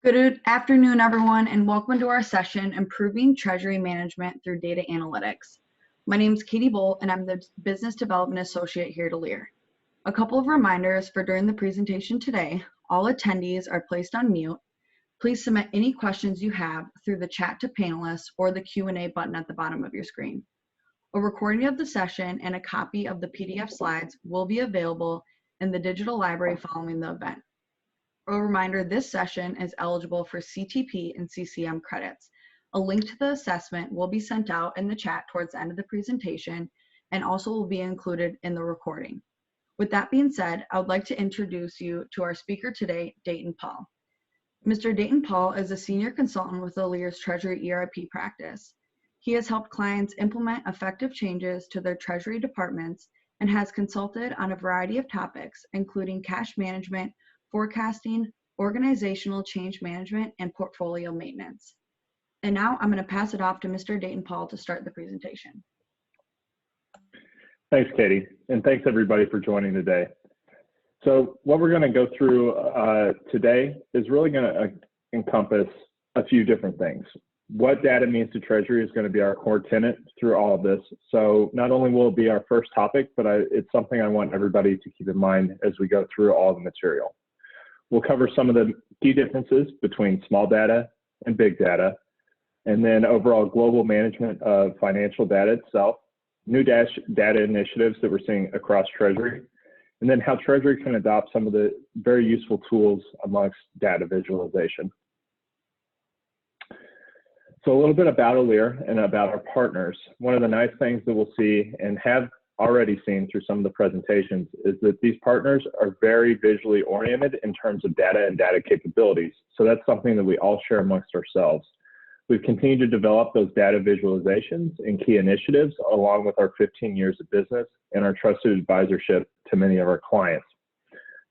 Good afternoon, everyone, and welcome to our session, Improving Treasury Management Through Data Analytics. My name is Katie Bolt, and I'm the Business Development Associate here at LIRE. A couple of reminders for during the presentation today. All attendees are placed on mute. Please submit any questions you have through the chat to panelists or the Q&A button at the bottom of your screen. A recording of the session and a copy of the PDF slides will be available in the digital library following the event. A reminder, this session is eligible for CTP and CCM credits. A link to the assessment will be sent out in the chat towards the end of the presentation and also will be included in the recording. With that being said, I would like to introduce you to our speaker today, Dayton Paul. Mr. Dayton Paul is a senior consultant with the LIRE's Treasury ERP practice. He has helped clients implement effective changes to their Treasury departments and has consulted on a variety of topics, including cash management, forecasting, organizational change management, and portfolio maintenance. And now I'm going to pass it off to Mr. Dayton Paul to start the presentation. Thanks, Katie, and thanks everybody for joining today. So what we're going to go through today is really going to encompass a few different things. What data means to Treasury is going to be our core tenet through all of this. So not only will it be our first topic, but it's something I want everybody to keep in mind as we go through all the material. We'll cover some of the key differences between small data and big data, and then overall global management of financial data itself, new data initiatives that we're seeing across Treasury, and then how Treasury can adopt some of the very useful tools amongst data visualization. So a little bit about LIRE and about our partners. One of the nice things that we'll see and have already seen through some of the presentations is that these partners are very visually oriented in terms of data and data capabilities. So that's something that we all share amongst ourselves. We've continued to develop those data visualizations and key initiatives along with our 15 years of business and our trusted advisorship to many of our clients.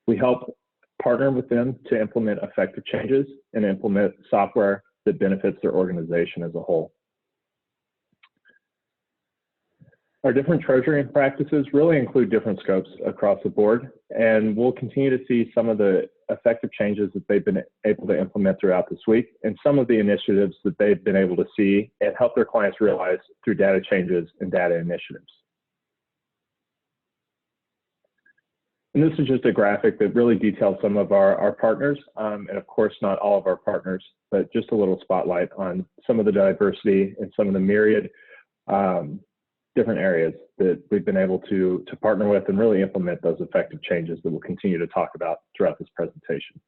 We help partner with them to implement effective changes and implement software that benefits their organization as a whole. Our different treasury practices really include different scopes across the board, and we'll continue to see some of the effective changes that they've been able to implement throughout this week and some of the initiatives that they've been able to see and help their clients realize through data changes and data initiatives. And this is just a graphic that really details some of our partners, and of course not all of our partners, but just a little spotlight on some of the diversity and some of the myriad different areas that we've been able to partner with and really implement those effective changes that we'll continue to talk about throughout this presentation.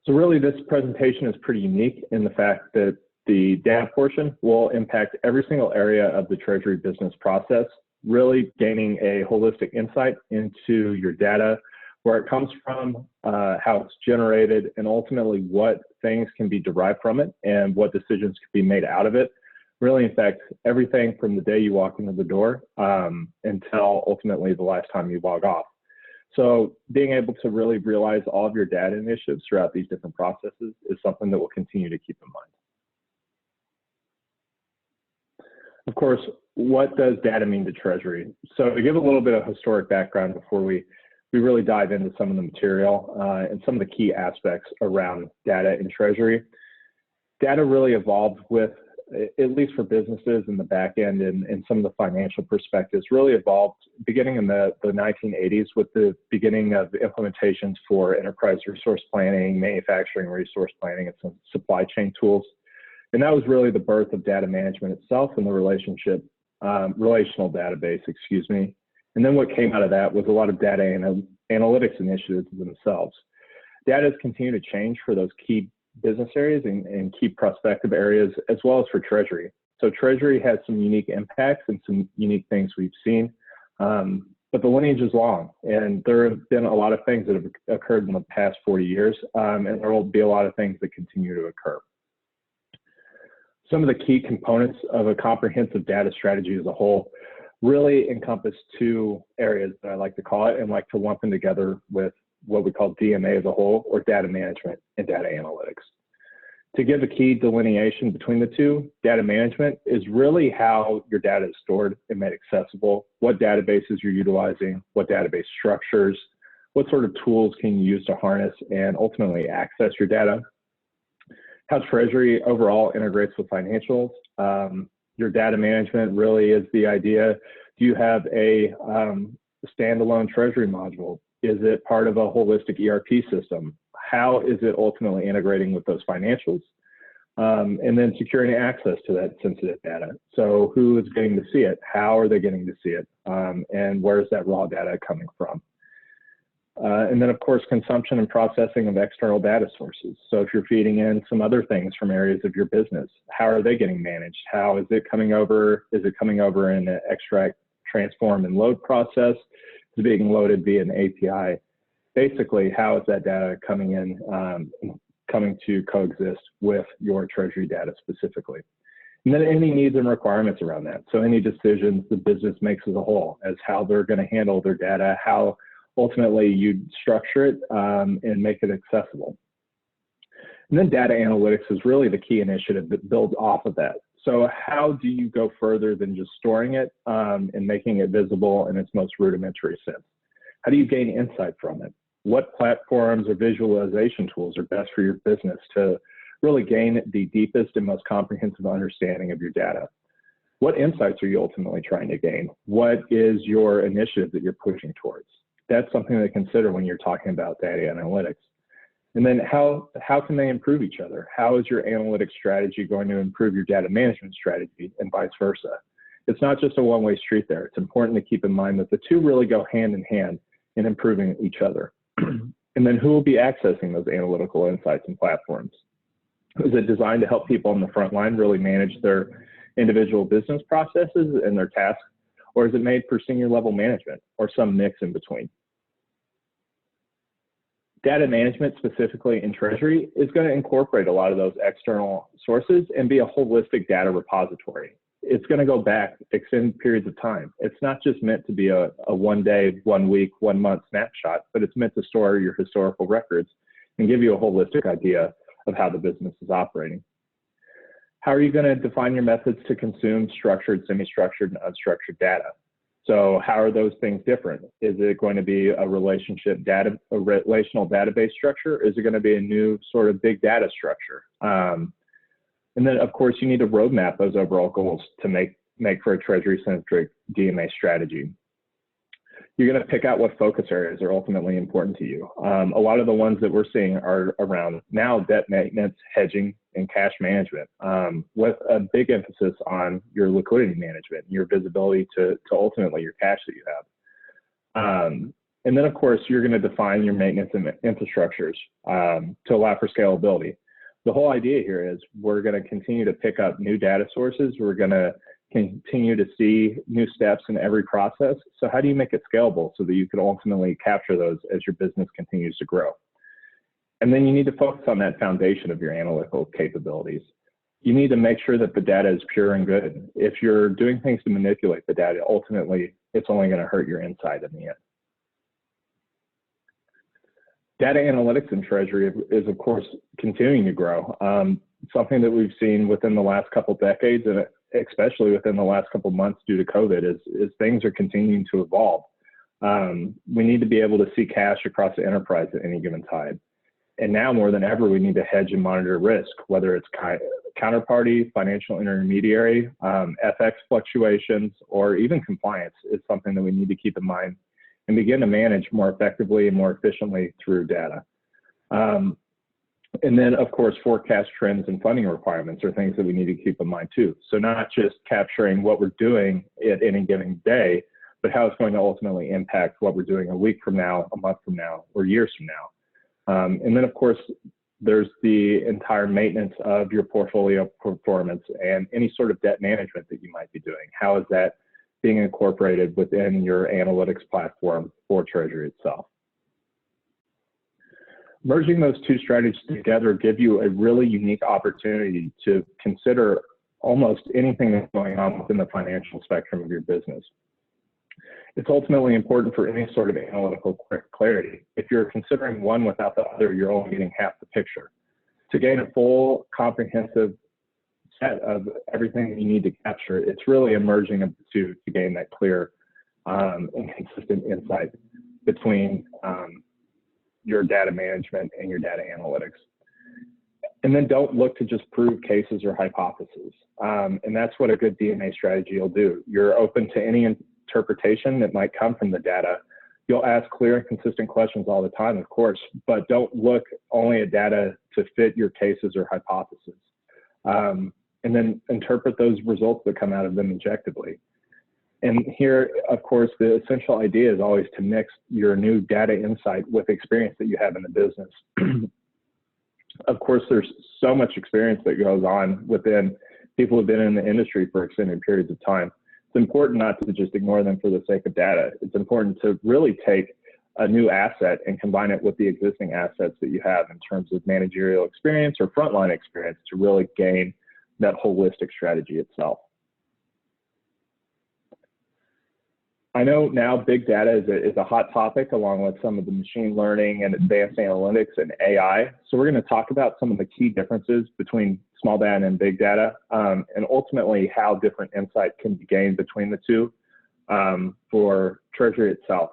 So really this presentation is pretty unique in the fact that the data portion will impact every single area of the Treasury business process, really gaining a holistic insight into your data, where it comes from, how it's generated, and ultimately what things can be derived from it and what decisions can be made out of it. Really, in fact, everything from the day you walk into the door until ultimately the last time you log off. So being able to really realize all of your data initiatives throughout these different processes is something that we'll continue to keep in mind. Of course, what does data mean to Treasury? So to give a little bit of historic background before we really dive into some of the material and some of the key aspects around data in Treasury. Data really evolved with, at least for businesses in the back end and some of the financial perspectives, really evolved beginning in the 1980s with the beginning of implementations for enterprise resource planning, manufacturing resource planning, and some supply chain tools. And that was really the birth of data management itself and the relational database, excuse me. And then what came out of that was a lot of data analytics initiatives themselves. Data has continued to change for those key business areas and key prospective areas, as well as for Treasury. So Treasury has some unique impacts and some unique things we've seen, but the lineage is long, and there have been a lot of things that have occurred in the past 40 years, and there will be a lot of things that continue to occur. Some of the key components of a comprehensive data strategy as a whole really encompass two areas that I like to call it and like to lump them together with what we call DMA as a whole, or data management and data analytics. To give a key delineation between the two, data management is really how your data is stored and made accessible, what databases you're utilizing, what database structures, What sort of tools can you use to harness and ultimately access your data? How Treasury overall integrates with financials. Your data management really is the idea. Do you have a standalone Treasury module? Is it part of a holistic ERP system? How is it ultimately integrating with those financials? And then securing access to that sensitive data. So who is getting to see it? How are they getting to see it? And where is that raw data coming from? And then, of course, consumption and processing of external data sources. So if you're feeding in some other things from areas of your business, how are they getting managed? How is it coming over? Is it coming over in an extract, transform, and load process? Is it being loaded via an API? Basically, how is that data coming in, coming to coexist with your Treasury data specifically? And then any needs and requirements around that. So any decisions the business makes as a whole as how they're going to handle their data, how ultimately you structure it and make it accessible. And then data analytics is really the key initiative that builds off of that. So how do you go further than just storing it and making it visible in its most rudimentary sense? How do you gain insight from it? What platforms or visualization tools are best for your business to really gain the deepest and most comprehensive understanding of your data? What insights are you ultimately trying to gain? What is your initiative that you're pushing towards? That's something to consider when you're talking about data analytics. And then how can they improve each other? How is your analytics strategy going to improve your data management strategy and vice versa? It's not just a one-way street there. It's important to keep in mind that the two really go hand in hand in improving each other. And then who will be accessing those analytical insights and platforms? Is it designed to help people on the front line really manage their individual business processes and their tasks? Or is it made for senior level management or some mix in between? Data management, specifically in Treasury, is going to incorporate a lot of those external sources and be a holistic data repository. It's going to go back extended periods of time. It's not just meant to be a 1 day, 1 week, 1 month snapshot, but it's meant to store your historical records and give you a holistic idea of how the business is operating. How are you going to define your methods to consume structured, semi-structured, and unstructured data? So how are those things different? Is it going to be a relational database structure? Is it going to be a new sort of big data structure? And then, of course, you need to roadmap those overall goals to make for a Treasury-centric DMA strategy. You're going to pick out what focus areas are ultimately important to you. A lot of the ones that we're seeing are around now debt maintenance, hedging, and cash management, with a big emphasis on your liquidity management, your visibility to ultimately your cash that you have. And then, of course, you're going to define your maintenance and infrastructures to allow for scalability. The whole idea here is we're going to continue to pick up new data sources. We're going to continue to see new steps in every process. So how do you make it scalable so that you can ultimately capture those as your business continues to grow? And then you need to focus on that foundation of your analytical capabilities. You need to make sure that the data is pure and good. If you're doing things to manipulate the data, ultimately, it's only going to hurt your insight in the end. Data analytics in Treasury is, of course, continuing to grow. Something that we've seen within the last couple decades, and especially within the last couple months due to COVID, is things are continuing to evolve. We need to be able to see cash across the enterprise at any given time. And now more than ever, we need to hedge and monitor risk, whether it's counterparty, financial intermediary, FX fluctuations, or even compliance is something that we need to keep in mind and begin to manage more effectively and more efficiently through data. And then, of course, forecast trends and funding requirements are things that we need to keep in mind too. So not just capturing what we're doing at any given day, but how it's going to ultimately impact what we're doing a week from now, a month from now, or years from now. And then, of course, there's the entire maintenance of your portfolio performance and any sort of debt management that you might be doing. How is that being incorporated within your analytics platform for Treasury itself? Merging those two strategies together give you a really unique opportunity to consider almost anything that's going on within the financial spectrum of your business. It's ultimately important for any sort of analytical clarity. If you're considering one without the other, you're only getting half the picture. To gain a full, comprehensive set of everything that you need to capture, it's really a merging of the two to gain that clear and consistent insight. between your data management and your data analytics. And then don't look to just prove cases or hypotheses. And that's what a good DNA strategy will do. You're open to any interpretation that might come from the data. You'll ask clear and consistent questions all the time, of course, but don't look only at data to fit your cases or hypotheses. And then interpret those results that come out of them objectively. And here, of course, the essential idea is always to mix your new data insight with experience that you have in the business. Of course, there's so much experience that goes on within people who've been in the industry for extended periods of time. It's important not to just ignore them for the sake of data. It's important to really take a new asset and combine it with the existing assets that you have in terms of managerial experience or frontline experience to really gain that holistic strategy itself. I know now big data is a hot topic along with some of the machine learning and advanced analytics and AI. So we're going to talk about some of the key differences between small data and big data, and ultimately how different insight can be gained between the two for Treasury itself.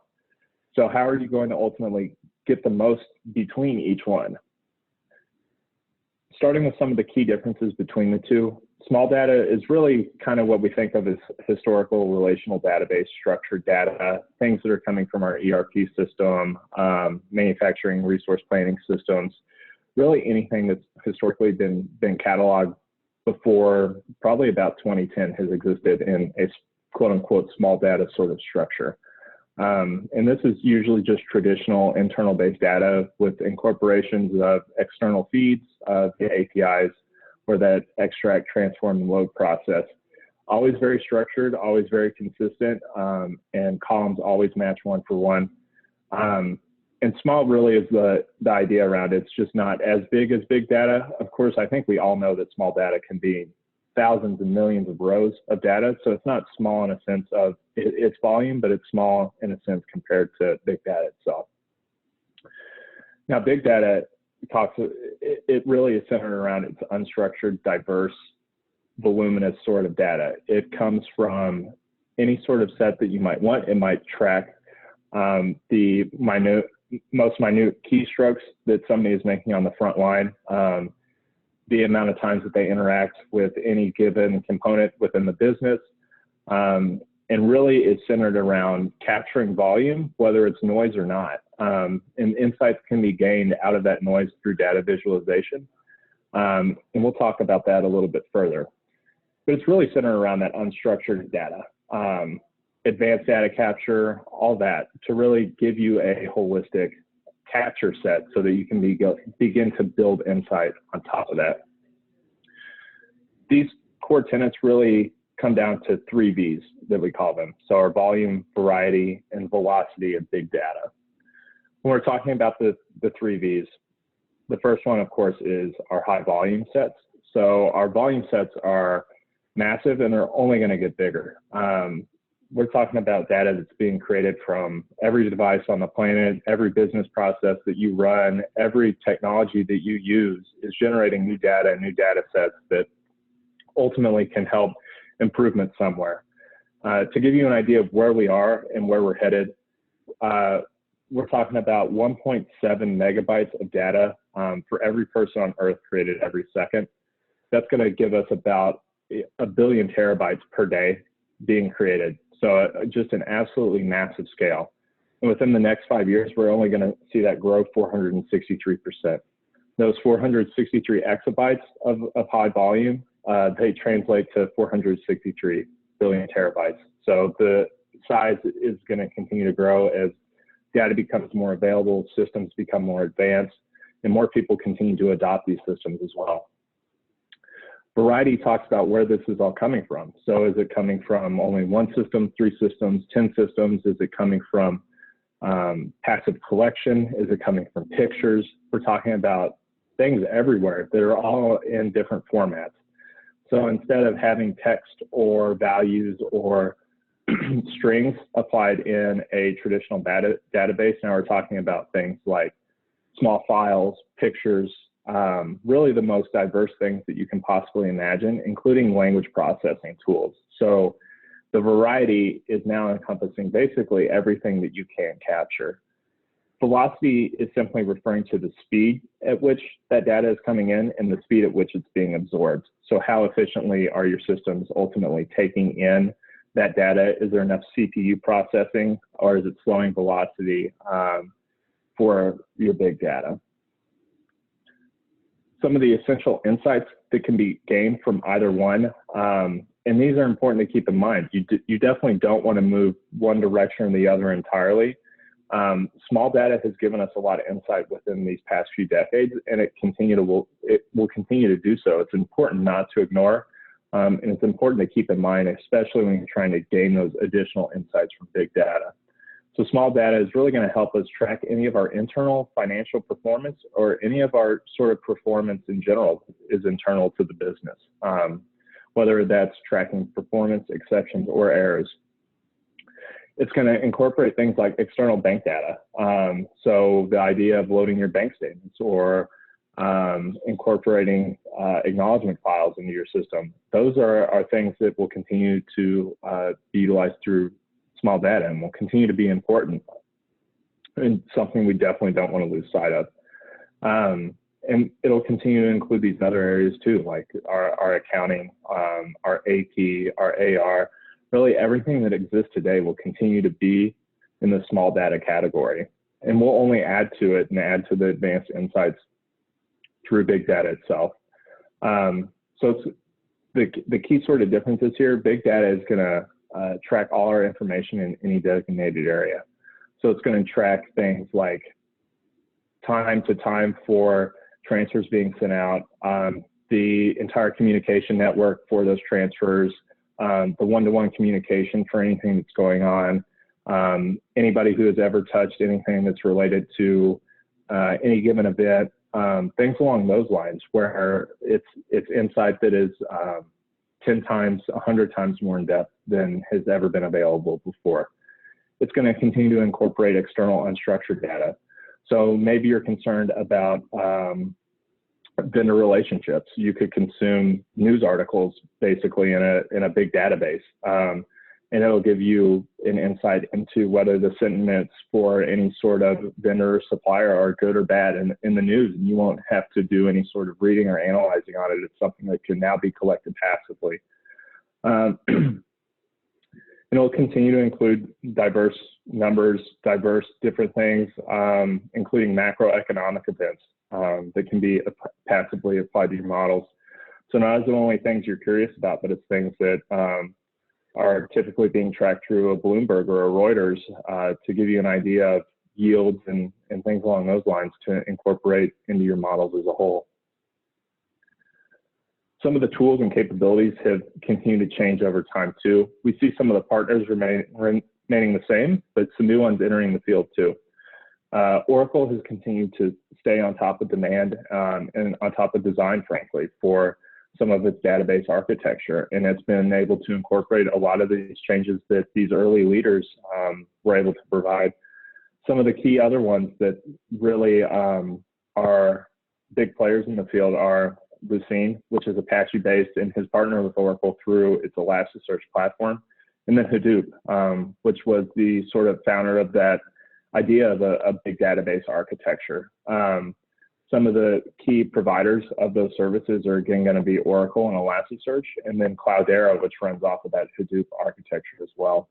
So how are you going to ultimately get the most between each one? Starting with some of the key differences between the two, small data is really kind of what we think of as historical relational database structured data, things that are coming from our ERP system, manufacturing resource planning systems, really anything that's historically been cataloged before probably about 2010 has existed in a quote unquote small data sort of structure. And this is usually just traditional internal based data with incorporations of external feeds via APIs or that extract, transform, and load process. Always very structured, always very consistent, and columns always match one for one. And small really is the idea around it. It's just not as big as big data. Of course, I think we all know that small data can be thousands and millions of rows of data. So it's not small in a sense of its volume, but it's small in a sense compared to big data itself. Now, big data it really is centered around its unstructured, diverse, voluminous sort of data. It comes from any sort of set that you might want. It might track the most minute keystrokes that somebody is making on the front line, the amount of times that they interact with any given component within the business, and really is centered around capturing volume, whether it's noise or not. And insights can be gained out of that noise through data visualization. And we'll talk about that a little bit further. But it's really centered around that unstructured data, advanced data capture, all that, to really give you a holistic capture set so that you can begin to build insight on top of that. These core tenets really come down to 3 V's that we call them. So our volume, variety, and velocity of big data. When we're talking about the 3 V's, the first one, of course, is our high volume sets. So our volume sets are massive and they're only going to get bigger. We're talking about data that's being created from every device on the planet, every business process that you run, every technology that you use is generating new data and new data sets that ultimately can help improvement somewhere. To give you an idea of where we are and where we're headed, we're talking about 1.7 megabytes of data for every person on Earth created every second. That's going to give us about 1 billion terabytes per day being created. So just an absolutely massive scale. And within the next 5 years, we're only going to see that grow 463%. Those 463 exabytes of high volume, they translate to 463 billion terabytes. So the size is going to continue to grow as data becomes more available, systems become more advanced, and more people continue to adopt these systems as well. Variety talks about where this is all coming from. So is it coming from only 1 system, 3 systems, 10 systems? Is it coming from passive collection? Is it coming from pictures? We're talking about things everywhere that are all in different formats. So instead of having text or values or strings applied in a traditional database, now we're talking about things like small files, pictures, really the most diverse things that you can possibly imagine, including language processing tools. So The variety is now encompassing basically everything that you can capture. Velocity is simply referring to the speed at which that data is coming in and the speed at which it's being absorbed. So how efficiently are your systems ultimately taking in that data? Is there enough CPU processing, or is it slowing velocity for your big data? Some of the essential insights that can be gained from either one, and these are important to keep in mind. You definitely don't want to move one direction or the other entirely. Small data has given us a lot of insight within these past few decades, and it will continue to do so. It's important not to ignore, and it's important to keep in mind, especially when you're trying to gain those additional insights from big data. So small data is really going to help us track any of our internal financial performance, or any of our sort of performance in general is internal to the business, whether that's tracking performance, exceptions, or errors. It's going to incorporate things like external bank data. So the idea of loading your bank statements, or incorporating acknowledgement files into your system. Those are things that will continue to be utilized through small data and will continue to be important, and something we definitely don't want to lose sight of. And it'll continue to include these other areas too, like our accounting, our AP, our AR. Really everything that exists today will continue to be in the small data category, and we'll only add to it and add to the advanced insights through big data itself. So it's the key sort of differences here. Big data is going to track all our information in any designated area. So it's going to track things like time to time for transfers being sent out, the entire communication network for those transfers, the one-to-one communication for anything that's going on, anybody who has ever touched anything that's related to any given event, things along those lines, where it's insight that is 10 times, 100 times more in depth than has ever been available before. It's going to continue to incorporate external unstructured data. So maybe you're concerned about vendor relationships. You could consume news articles basically in a big database, and it'll give you an insight into whether the sentiments for any sort of vendor or supplier are good or bad in the news, and you won't have to do any sort of reading or analyzing on it. It's something that can now be collected passively. And it'll continue to include diverse numbers, diverse different things, including macroeconomic events that can be passively applied to your models. So not only things you're curious about, but it's things that are typically being tracked through a Bloomberg or a Reuters to give you an idea of yields and things along those lines to incorporate into your models as a whole. Some of the tools and capabilities have continued to change over time too. We see some of the partners remaining the same, but some new ones entering the field too. Oracle has continued to stay on top of demand and on top of design, frankly, for some of its database architecture, and it's been able to incorporate a lot of these changes that these early leaders were able to provide. Some of the key other ones that really are big players in the field are Lucene, which is Apache-based and has partnered with Oracle through its Elasticsearch platform, and then Hadoop, which was the sort of founder of that idea of a big database architecture. Some of the key providers of those services are again going to be Oracle and Elasticsearch, and then Cloudera, which runs off of that Hadoop architecture as well.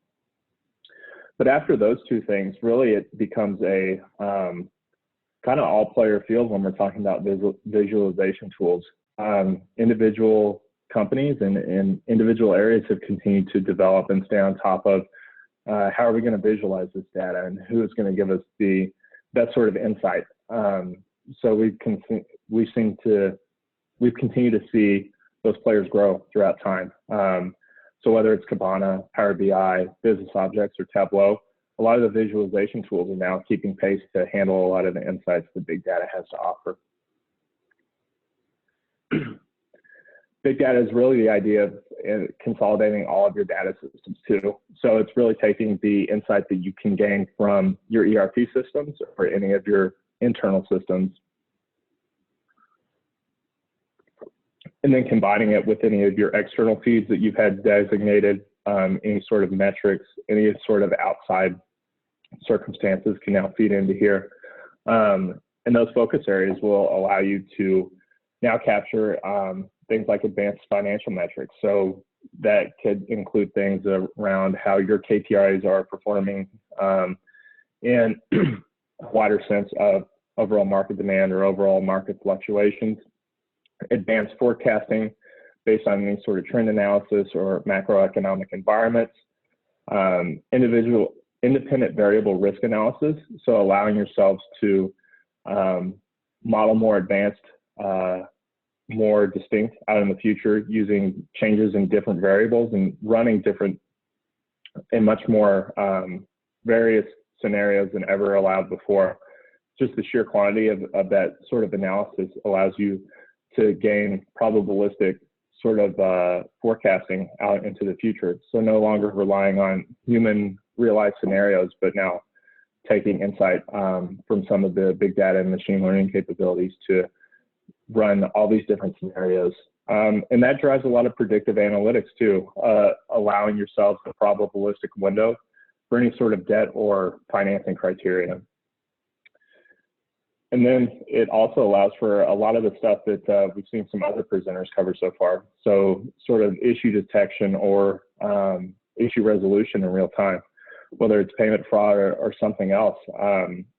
But after those two things, really it becomes a kind of all-player field when we're talking about visualization tools. Individual companies and individual areas have continued to develop and stay on top of how are we going to visualize this data and who is going to give us that sort of insight. So we've continued to see those players grow throughout time. So whether it's Kibana, Power BI, Business Objects, or Tableau, a lot of the visualization tools are now keeping pace to handle a lot of the insights that big data has to offer. Big data is really the idea of consolidating all of your data systems too. So it's really taking the insight that you can gain from your ERP systems or any of your internal systems, and then combining it with any of your external feeds that you've had designated any sort of metrics, any sort of outside circumstances can now feed into here. And those focus areas will allow you to now capture things like advanced financial metrics. So that could include things around how your KPIs are performing in a wider sense of overall market demand or overall market fluctuations, advanced forecasting based on any sort of trend analysis or macroeconomic environments, independent variable risk analysis, so allowing yourselves to model more advanced, more distinct out in the future using changes in different variables and running different and much more various scenarios than ever allowed before. Just the sheer quantity of that sort of analysis allows you to gain probabilistic sort of forecasting out into the future. So no longer relying on human real-life scenarios, but now taking insight from some of the big data and machine learning capabilities to run all these different scenarios. And that drives a lot of predictive analytics too, allowing yourselves a probabilistic window for any sort of debt or financing criteria. And then it also allows for a lot of the stuff that we've seen some other presenters cover so far. So sort of issue detection or issue resolution in real time, whether it's payment fraud or something else.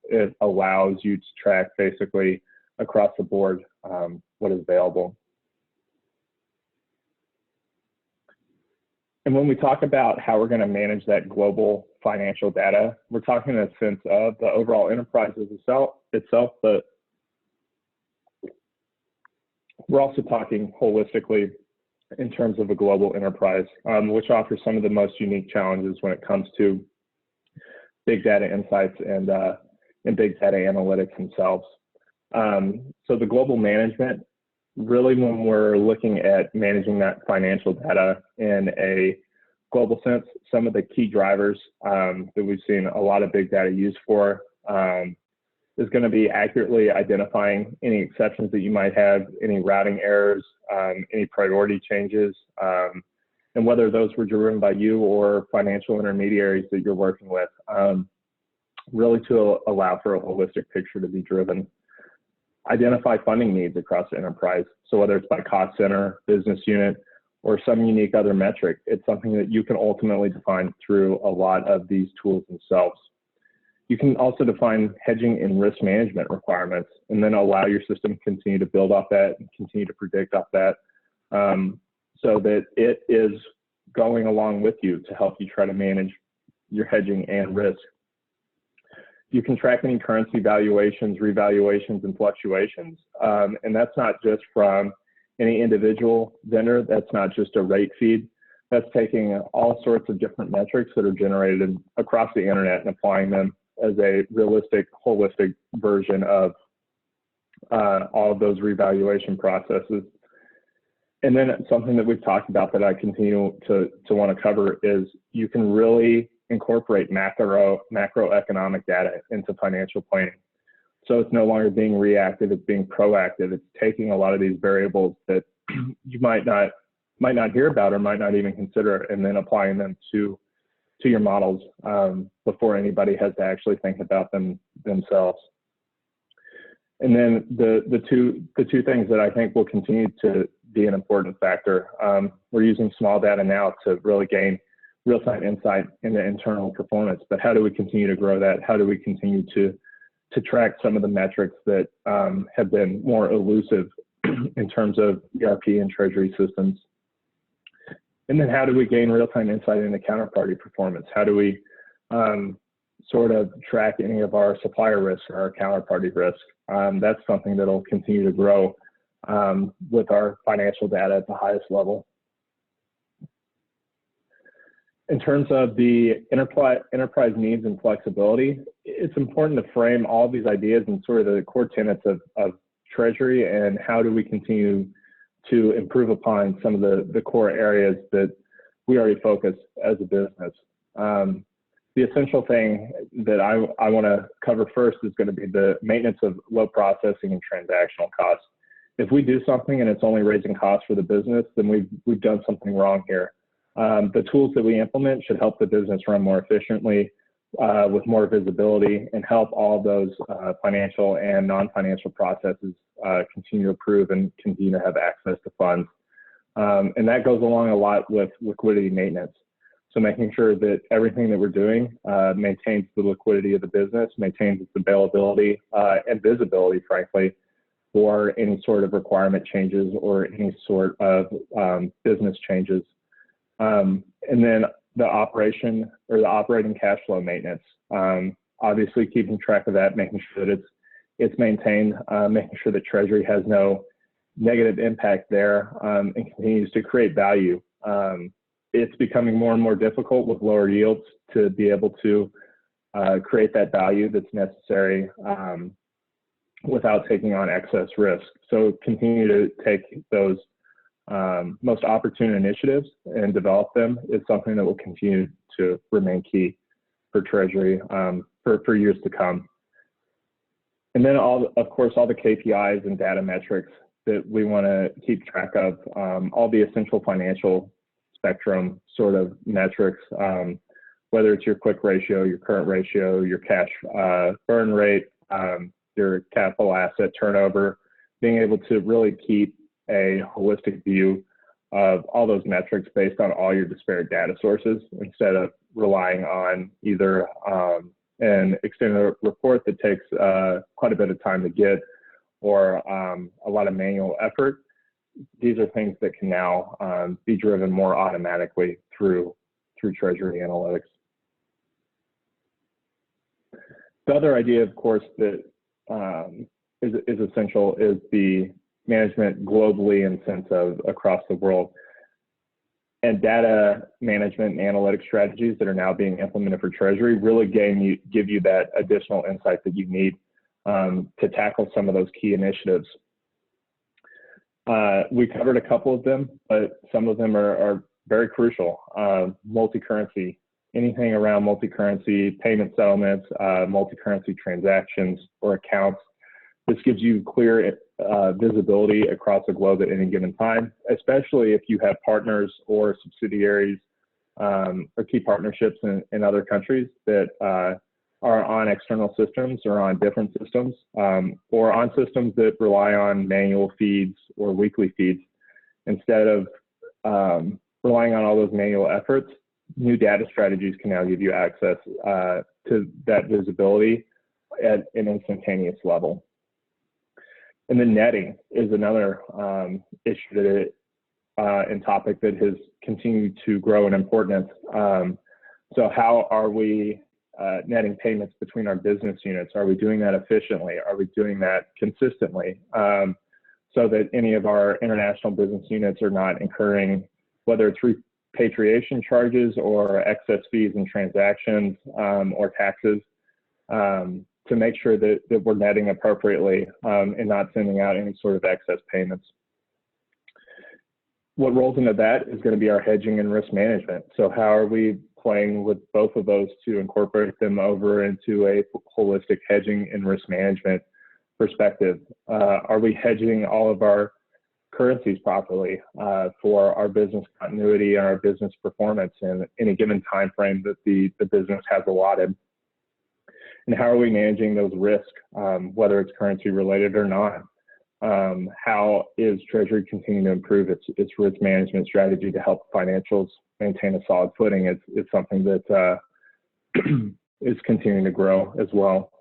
It allows you to track basically across the board what is available. And when we talk about how we're going to manage that global financial data, we're talking in a sense of the overall enterprise itself, but we're also talking holistically in terms of a global enterprise, which offers some of the most unique challenges when it comes to big data insights and big data analytics themselves. So the global management, really when we're looking at managing that financial data in a global sense, some of the key drivers that we've seen a lot of big data used for is going to be accurately identifying any exceptions that you might have, any routing errors, any priority changes, and whether those were driven by you or financial intermediaries that you're working with, really to allow for a holistic picture to be driven. Identify funding needs across the enterprise. So whether it's by cost center, business unit, or some unique other metric, it's something that you can ultimately define through a lot of these tools themselves. You can also define hedging and risk management requirements and then allow your system to continue to build off that and continue to predict off that so that it is going along with you to help you try to manage your hedging and risk. You can track any currency valuations, revaluations, and fluctuations. And that's not just from any individual vendor. That's not just a rate feed. That's taking all sorts of different metrics that are generated across the internet and applying them as a realistic, holistic version of all of those revaluation processes. And then something that we've talked about that I continue to want to cover is you can really incorporate macroeconomic data into financial planning. So it's no longer being reactive, it's being proactive. It's taking a lot of these variables that you might not hear about or might not even consider, and then applying them to your models before anybody has to actually think about them themselves. And then the two things that I think will continue to be an important factor. We're using small data now to really gain real-time insight into internal performance, but how do we continue to grow that? How do we continue to track some of the metrics that have been more elusive in terms of ERP and Treasury systems? And then how do we gain real-time insight into counterparty performance? How do we sort of track any of our supplier risk or our counterparty risk? That's something that'll continue to grow with our financial data at the highest level. In terms of the enterprise needs and flexibility, it's important to frame all these ideas and sort of the core tenets of Treasury and how do we continue to improve upon some of the core areas that we already focus as a business. The essential thing that I want to cover first is going to be the maintenance of low processing and transactional costs. If we do something and it's only raising costs for the business, then we've done something wrong here. The tools that we implement should help the business run more efficiently with more visibility and help all those financial and non-financial processes continue to improve and continue to have access to funds. And that goes along a lot with liquidity maintenance. So making sure that everything that we're doing maintains the liquidity of the business, maintains its availability and visibility, frankly, for any sort of requirement changes or any sort of business changes. And then the operation or the operating cash flow maintenance, obviously keeping track of that, making sure that it's maintained, making sure that Treasury has no negative impact there and continues to create value. It's becoming more and more difficult with lower yields to be able to create that value that's necessary without taking on excess risk. So continue to take those most opportune initiatives and develop them is something that will continue to remain key for Treasury for years to come. And then of course, all the KPIs and data metrics that we want to keep track of, all the essential financial spectrum sort of metrics, whether it's your quick ratio, your current ratio, your cash burn rate, your capital asset turnover, being able to really keep a holistic view of all those metrics based on all your disparate data sources instead of relying on either an extended report that takes quite a bit of time to get or a lot of manual effort. These are things that can now be driven more automatically through Treasury analytics. The other idea, of course, that is essential is the management globally in sense of across the world. And data management and analytic strategies that are now being implemented for Treasury really give you that additional insight that you need to tackle some of those key initiatives. We covered a couple of them, but some of them are very crucial. Multi-currency, anything around multi-currency payment settlements, multi-currency transactions or accounts. This gives you clear visibility across the globe at any given time, especially if you have partners or subsidiaries or key partnerships in other countries that are on external systems or on different systems or on systems that rely on manual feeds or weekly feeds. Instead of relying on all those manual efforts, new data strategies can now give you access to that visibility at an instantaneous level. And then netting is another issue and topic that has continued to grow in importance. So how are we netting payments between our business units? Are we doing that efficiently? Are we doing that consistently? So that any of our international business units are not incurring, whether it's repatriation charges or excess fees and transactions or taxes, to make sure that we're netting appropriately and not sending out any sort of excess payments. What rolls into that is going to be our hedging and risk management. So how are we playing with both of those to incorporate them over into a holistic hedging and risk management perspective? Are we hedging all of our currencies properly for our business continuity and our business performance in any given time frame that the business has allotted? And how are we managing those risks, whether it's currency related or not? How is Treasury continuing to improve its risk management strategy to help financials maintain a solid footing? It's something that is continuing to grow as well.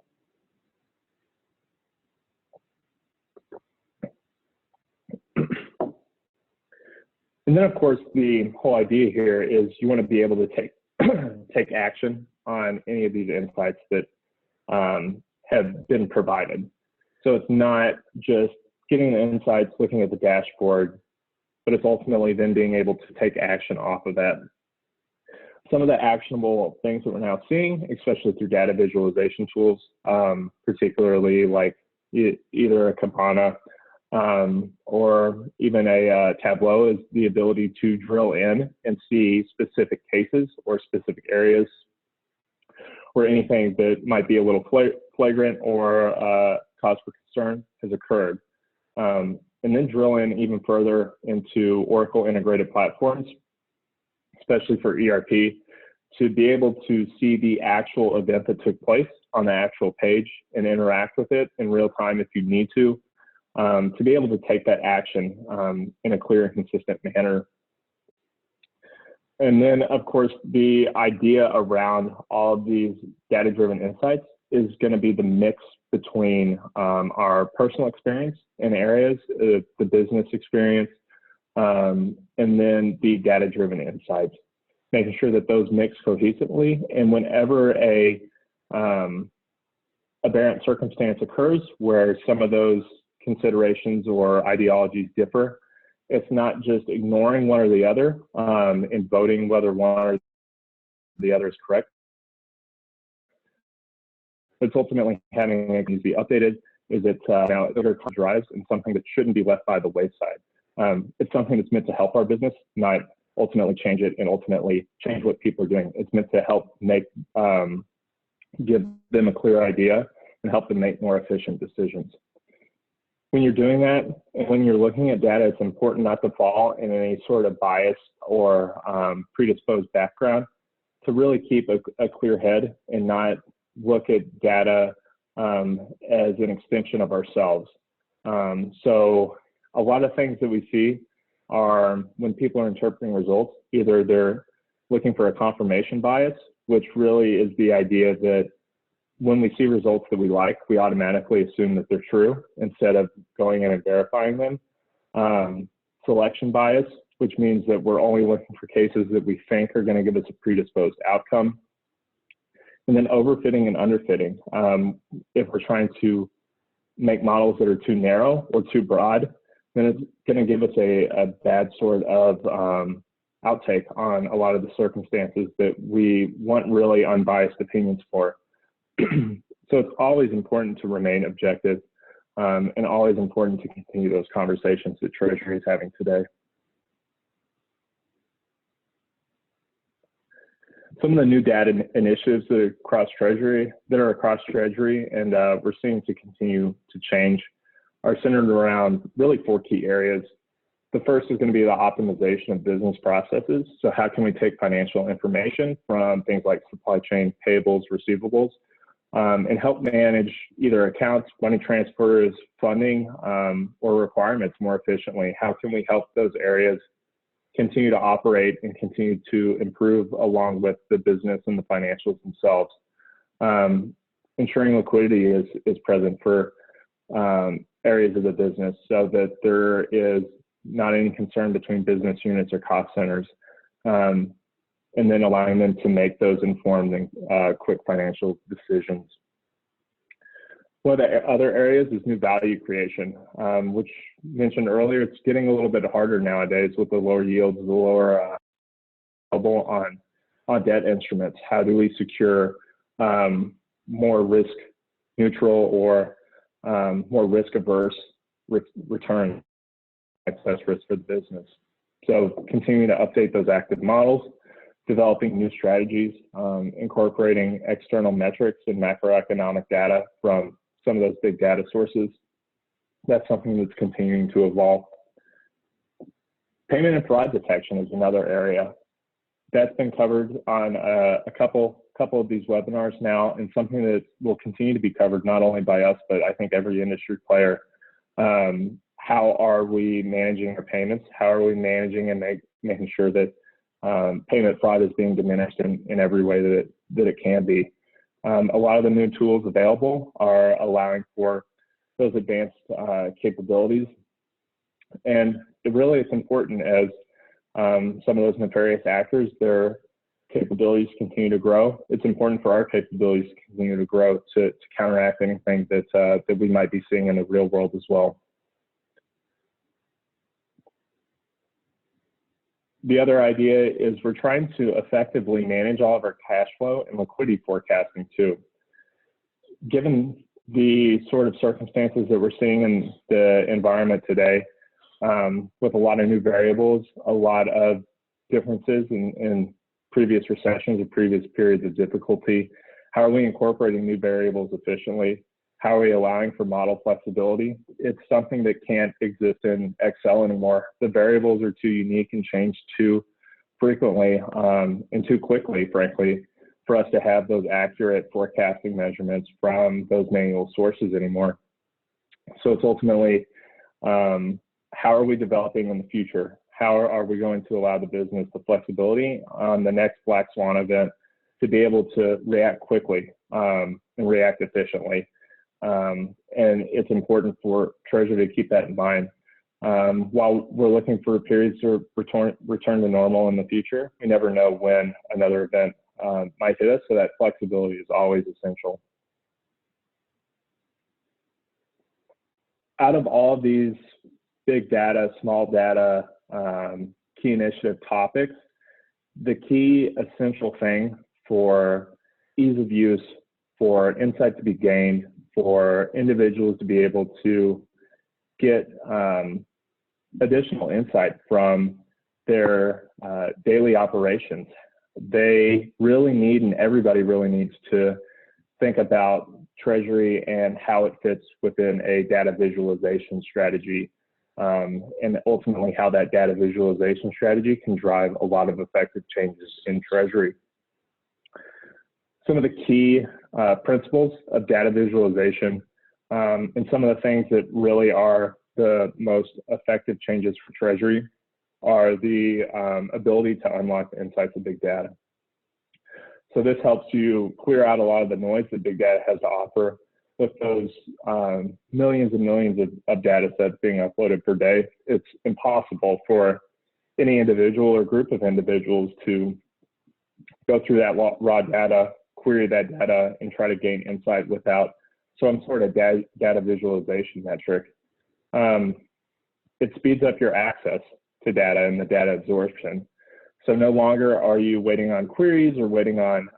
And then, of course, the whole idea here is you want to be able to take action on any of these insights that have been provided. So it's not just getting the insights, looking at the dashboard, but it's ultimately then being able to take action off of that. Some of the actionable things that we're now seeing, especially through data visualization tools, particularly like either a Kibana or even a Tableau, is the ability to drill in and see specific cases or specific areas where anything that might be a little flagrant or cause for concern has occurred. And then drill in even further into Oracle integrated platforms, especially for ERP, to be able to see the actual event that took place on the actual page and interact with it in real time if you need to be able to take that action in a clear and consistent manner. And then, of course, the idea around all of these data-driven insights is going to be the mix between our personal experience in areas, the business experience, and then the data-driven insights, making sure that those mix cohesively. And whenever a aberrant circumstance occurs where some of those considerations or ideologies differ, it's not just ignoring one or the other and voting whether one or the other is correct. It's ultimately having it be updated. Is it now other drives and something that shouldn't be left by the wayside? It's something that's meant to help our business, not ultimately change it and ultimately change what people are doing. It's meant to help make give them a clear idea and help them make more efficient decisions. When you're doing that, and when you're looking at data, it's important not to fall in any sort of bias or predisposed background, to really keep a clear head and not look at data as an extension of ourselves. So a lot of things that we see are when people are interpreting results, either they're looking for a confirmation bias, which really is the idea that when we see results that we like, we automatically assume that they're true instead of going in and verifying them. Selection bias, which means that we're only looking for cases that we think are going to give us a predisposed outcome. And then overfitting and underfitting. If we're trying to make models that are too narrow or too broad, then it's going to give us a bad sort of outtake on a lot of the circumstances that we want really unbiased opinions for. So it's always important to remain objective and always important to continue those conversations that Treasury is having today. Some of the new data initiatives that are across Treasury, and we're seeing to continue to change, are centered around really 4 key areas. The first is going to be the optimization of business processes. So how can we take financial information from things like supply chain, payables, receivables, and help manage either accounts, money transfers, funding, or requirements more efficiently? How can we help those areas continue to operate and continue to improve along with the business and the financials themselves? Ensuring liquidity is present for areas of the business so that there is not any concern between business units or cost centers, and then allowing them to make those informed and quick financial decisions. One of the other areas is new value creation, which mentioned earlier, it's getting a little bit harder nowadays with the lower yields, the lower available on debt instruments. How do we secure more risk neutral or more risk averse return, excess risk for the business? So continuing to update those active models, developing new strategies, incorporating external metrics and macroeconomic data from some of those big data sources. That's something that's continuing to evolve. Payment and fraud detection is another area that's been covered on a couple of these webinars now, and something that will continue to be covered not only by us, but I think every industry player. How are we managing our payments? How are we managing and making sure that payment fraud is being diminished in every way that it can be? A lot of the new tools available are allowing for those advanced capabilities. And it really is important as some of those nefarious actors, their capabilities continue to grow. It's important for our capabilities to continue to grow to counteract anything that we might be seeing in the real world as well. The other idea is we're trying to effectively manage all of our cash flow and liquidity forecasting too. Given the sort of circumstances that we're seeing in the environment today, with a lot of new variables, a lot of differences in previous recessions or previous periods of difficulty, how are we incorporating new variables efficiently? How are we allowing for model flexibility? It's something that can't exist in Excel anymore. The variables are too unique and change too frequently and too quickly, frankly, for us to have those accurate forecasting measurements from those manual sources anymore. So it's ultimately, how are we developing in the future? How are we going to allow the business the flexibility on the next black swan event to be able to react quickly and react efficiently? And it's important for Treasury to keep that in mind. While we're looking for periods to return to normal in the future, we never know when another event might hit us, so that flexibility is always essential. Out of all of these big data, small data, key initiative topics, the key essential thing for ease of use, for insight to be gained, for individuals to be able to get additional insight from their daily operations, they really need, and everybody really needs, to think about Treasury and how it fits within a data visualization strategy, and ultimately how that data visualization strategy can drive a lot of effective changes in Treasury. Some of the key principles of data visualization, and some of the things that really are the most effective changes for Treasury, are the ability to unlock the insights of big data. So this helps you clear out a lot of the noise that big data has to offer. With those millions and millions of data sets being uploaded per day, it's impossible for any individual or group of individuals to go through that raw data, query that data, and try to gain insight without some sort of data visualization metric. It speeds up your access to data and the data absorption. So no longer are you waiting on queries or waiting on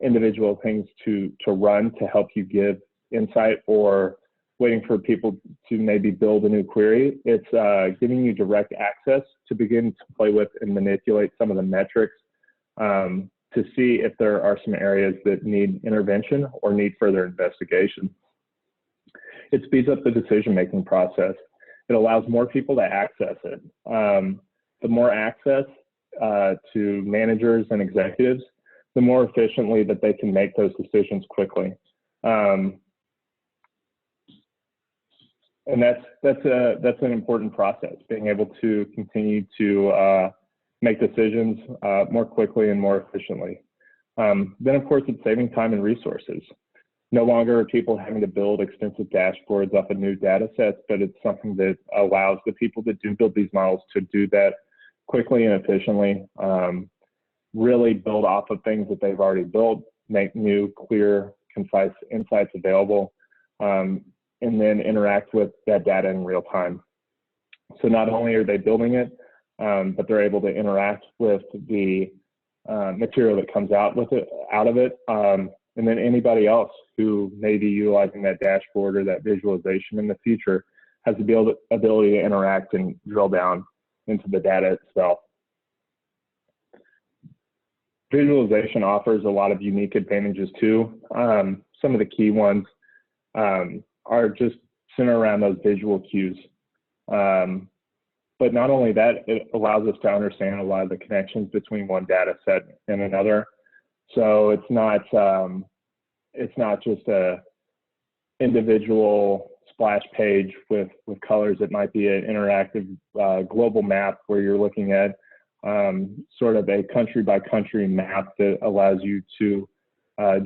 individual things to run to help you give insight, or waiting for people to maybe build a new query. It's giving you direct access to begin to play with and manipulate some of the metrics to see if there are some areas that need intervention or need further investigation. It speeds up the decision-making process. It allows more people to access it. The more access to managers and executives, the more efficiently that they can make those decisions quickly. And that's an important process, being able to continue to make decisions more quickly and more efficiently. Then of course it's saving time and resources. No longer are people having to build extensive dashboards off of new data sets, but it's something that allows the people that do build these models to do that quickly and efficiently, really build off of things that they've already built, make new, clear, concise insights available, and then interact with that data in real time. So not only are they building it, but they're able to interact with the material that comes out of it, and then anybody else who may be utilizing that dashboard or that visualization in the future has the ability to interact and drill down into the data itself. Visualization offers a lot of unique advantages too. Some of the key ones are just centered around those visual cues. But not only that, it allows us to understand a lot of the connections between one data set and another. So it's not just a individual splash page with colors. It might be an interactive global map where you're looking at sort of a country by country map that allows you to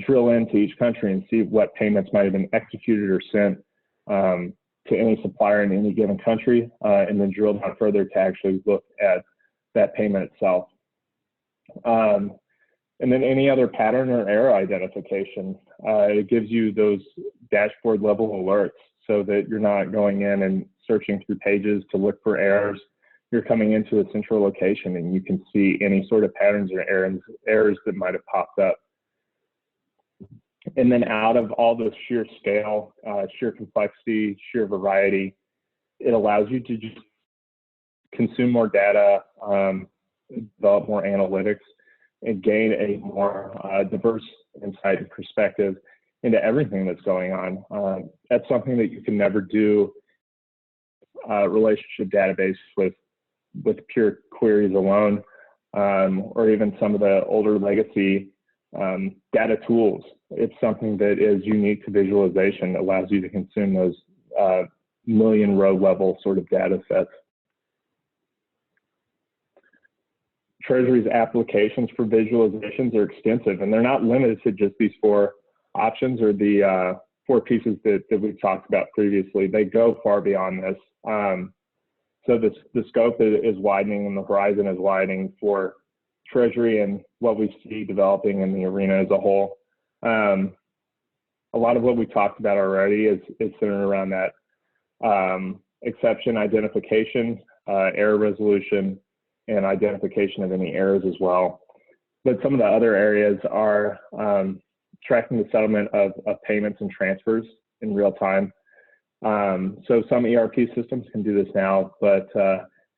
drill into each country and see what payments might have been executed or sent to any supplier in any given country, and then drill down further to actually look at that payment itself. And then any other pattern or error identification. It gives you those dashboard level alerts so that you're not going in and searching through pages to look for errors. You're coming into a central location and you can see any sort of patterns or errors that might have popped up. And then out of all the sheer scale, sheer complexity, sheer variety, it allows you to just consume more data, develop more analytics, and gain a more diverse insight and perspective into everything that's going on. That's something that you can never do relationship database with pure queries alone. or even some of the older legacy data tools. It's something that is unique to visualization, allows you to consume those million row level sort of data sets. Treasury's applications for visualizations are extensive, and they're not limited to just these 4 options or the 4 pieces that we've talked about previously. They go far beyond this. So the scope is widening and the horizon is widening for Treasury and what we see developing in the arena as a whole. A lot of what we talked about already is centered around that exception identification, error resolution, and identification of any errors as well. But some of the other areas are tracking the settlement of payments and transfers in real time. So some ERP systems can do this now, but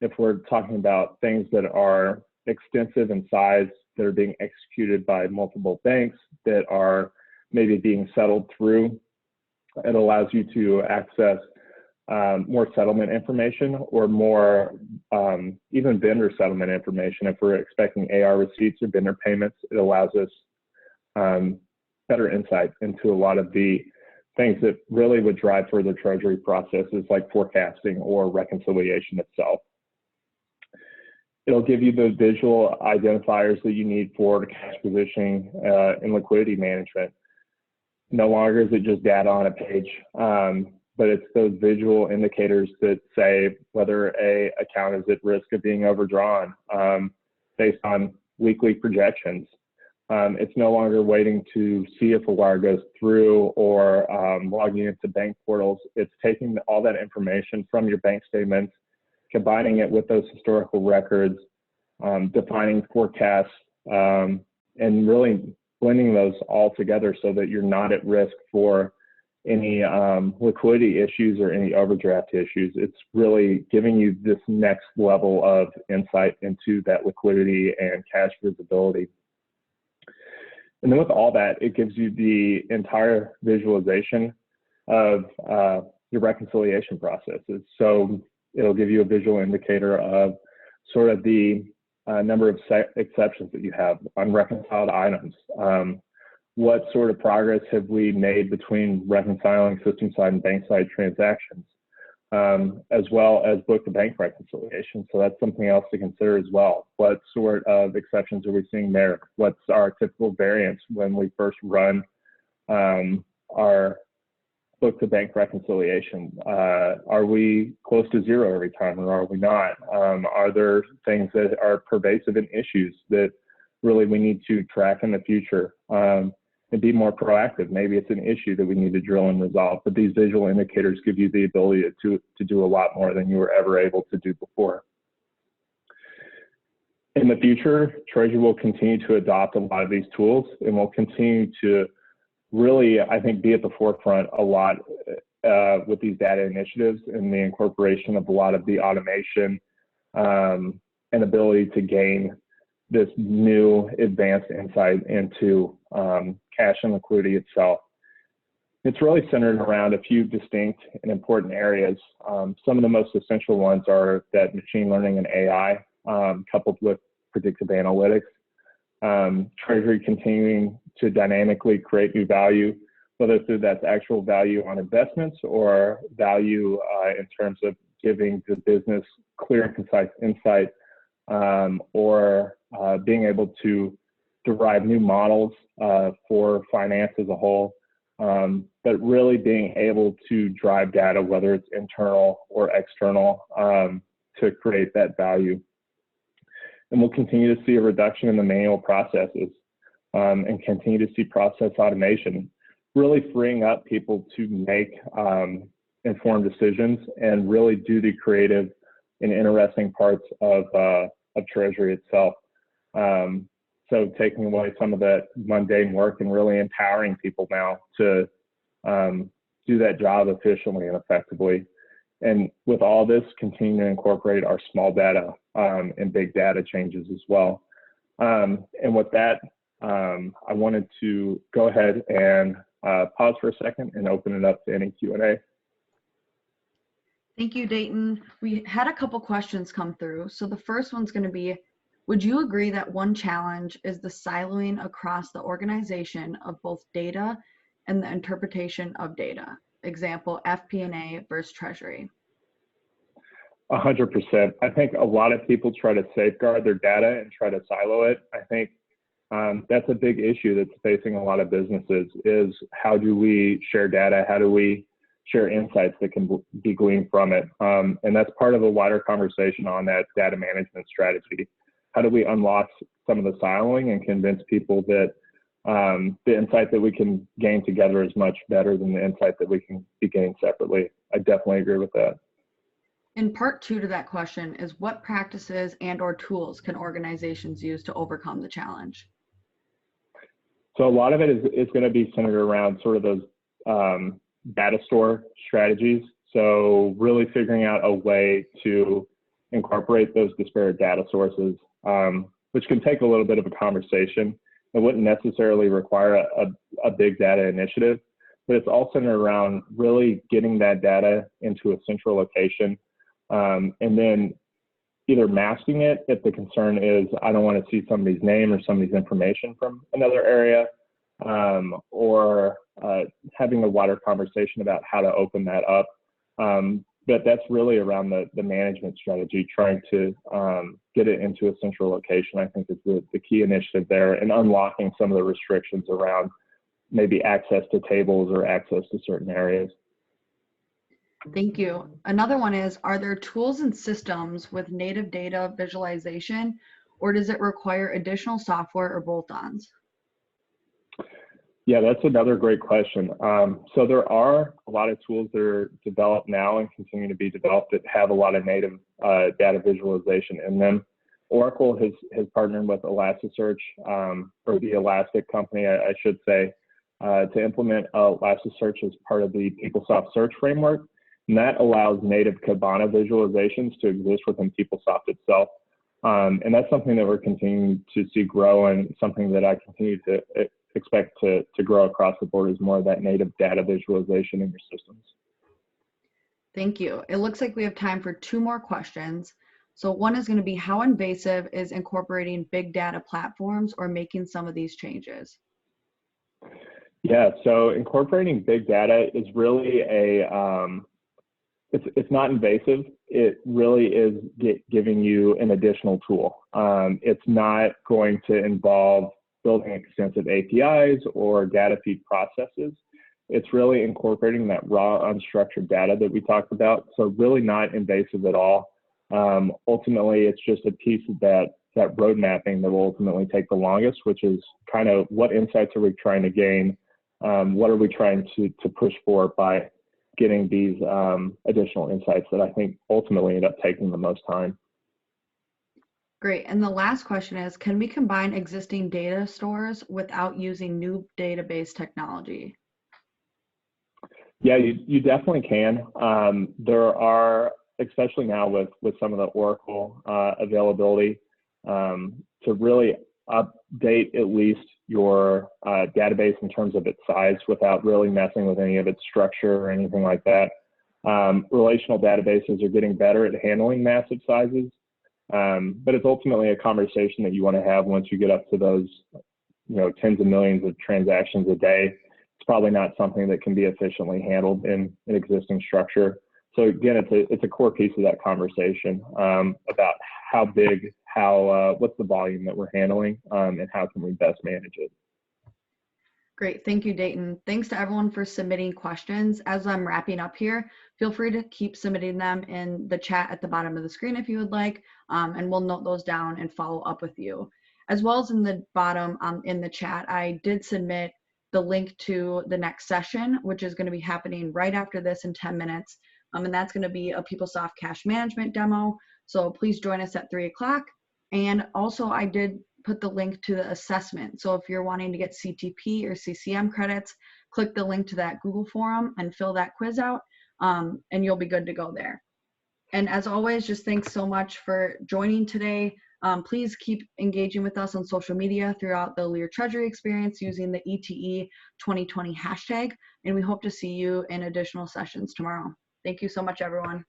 if we're talking about things that are extensive in size, that are being executed by multiple banks, that are maybe being settled through, it allows you to access more settlement information or more even vendor settlement information. If we're expecting AR receipts or vendor payments, it allows us better insight into a lot of the things that really would drive further Treasury processes like forecasting or reconciliation itself. It'll give you the visual identifiers that you need for cash positioning and liquidity management. No longer is it just data on a page, but it's those visual indicators that say whether a account is at risk of being overdrawn based on weekly projections. It's no longer waiting to see if a wire goes through or logging into bank portals. It's taking all that information from your bank statements, combining it with those historical records, defining forecasts, and really blending those all together so that you're not at risk for any liquidity issues or any overdraft issues. It's really giving you this next level of insight into that liquidity and cash visibility. And then with all that, it gives you the entire visualization of your reconciliation processes. So it'll give you a visual indicator of sort of the number of exceptions that you have, unreconciled items. What sort of progress have we made between reconciling system side and bank side transactions, as well as book-to-bank reconciliation? So that's something else to consider as well. What sort of exceptions are we seeing there? What's our typical variance when we first run our book-to-bank reconciliation? Are we close to zero every time, or are we not? Are there things that are pervasive in issues that really we need to track in the future and be more proactive? Maybe it's an issue that we need to drill and resolve, but these visual indicators give you the ability to do a lot more than you were ever able to do before. In the future, Treasury will continue to adopt a lot of these tools and will continue to really, I think, be at the forefront a lot with these data initiatives and the incorporation of a lot of the automation and ability to gain this new advanced insight into cash and liquidity itself. It's really centered around a few distinct and important areas. Some of the most essential ones are that machine learning and AI coupled with predictive analytics. Treasury continuing to dynamically create new value, whether through that's actual value on investments or value in terms of giving the business clear and concise insight, or being able to derive new models for finance as a whole, but really being able to drive data, whether it's internal or external, to create that value. And we'll continue to see a reduction in the manual processes and continue to see process automation, really freeing up people to make informed decisions and really do the creative and interesting parts of Treasury itself. So taking away some of that mundane work and really empowering people now to do that job efficiently and effectively. And with all this, continue to incorporate our small data and big data changes as well. And with that, I wanted to go ahead and pause for a second and open it up to any Q&A. Thank you, Dayton. We had a couple questions come through. So the first one's going to be, Would you agree that one challenge is the siloing across the organization of both data and the interpretation of data? Example, FP&A versus Treasury. 100%. I think a lot of people try to safeguard their data and try to silo it. I think that's a big issue that's facing a lot of businesses is how do we share data? How do we share insights that can be gleaned from it? And that's part of a wider conversation on that data management strategy. How do we unlock some of the siloing and convince people that the insight that we can gain together is much better than the insight that we can be gained separately? I definitely agree with that. In part 2 to that question is what practices and or tools can organizations use to overcome the challenge? So a lot of it is going to be centered around sort of those data store strategies. So really figuring out a way to incorporate those disparate data sources, which can take a little bit of a conversation. It wouldn't necessarily require a big data initiative, but it's all centered around really getting that data into a central location, and then either masking it if the concern is I don't want to see somebody's name or somebody's information from another area, or having a wider conversation about how to open that up. But that's really around the management strategy, trying to get it into a central location, I think is the key initiative there, and unlocking some of the restrictions around maybe access to tables or access to certain areas. Thank you. Another one is, are there tools and systems with native data visualization, or does it require additional software or bolt-ons? Yeah, that's another great question. So there are a lot of tools that are developed now and continue to be developed that have a lot of native data visualization in them. Oracle has partnered with Elasticsearch, or the Elastic company, I should say, to implement Elasticsearch as part of the PeopleSoft search framework. And that allows native Kibana visualizations to exist within PeopleSoft itself. And that's something that we're continuing to see grow, and something that I continue to expect to grow across the board is more of that native data visualization in your systems. Thank you. It looks like we have time for 2 more questions. So one is going to be, how invasive is incorporating big data platforms or making some of these changes? Yeah, so incorporating big data is really it's not invasive. It really is giving you an additional tool. It's not going to involve building extensive APIs or data feed processes. It's really incorporating that raw unstructured data that we talked about. So really not invasive at all. Ultimately, it's just a piece of that road mapping that will ultimately take the longest, which is kind of what insights are we trying to gain? What are we trying to push for by getting these additional insights that I think ultimately end up taking the most time. Great. And the last question is, can we combine existing data stores without using new database technology? Yeah, you definitely can. There are, especially now with some of the Oracle availability, to really update at least your database in terms of its size without really messing with any of its structure or anything like that. Relational databases are getting better at handling massive sizes, but it's ultimately a conversation that you want to have once you get up to those, tens of millions of transactions a day. It's probably not something that can be efficiently handled in an existing structure. So again, it's a core piece of that conversation about how big, what's the volume that we're handling, and how can we best manage it. Great, thank you, Dayton. Thanks to everyone for submitting questions. As I'm wrapping up here, feel free to keep submitting them in the chat at the bottom of the screen if you would like, and we'll note those down and follow up with you. As well as in the bottom in the chat, I did submit the link to the next session, which is going to be happening right after this in 10 minutes. And that's going to be a PeopleSoft cash management demo. So please join us at 3 o'clock. And also I did put the link to the assessment. So if you're wanting to get CTP or CCM credits, click the link to that Google form and fill that quiz out, and you'll be good to go there. And as always, just thanks so much for joining today. Please keep engaging with us on social media throughout the LIRE Treasury experience using the ETE2020 hashtag, and we hope to see you in additional sessions tomorrow. Thank you so much, everyone.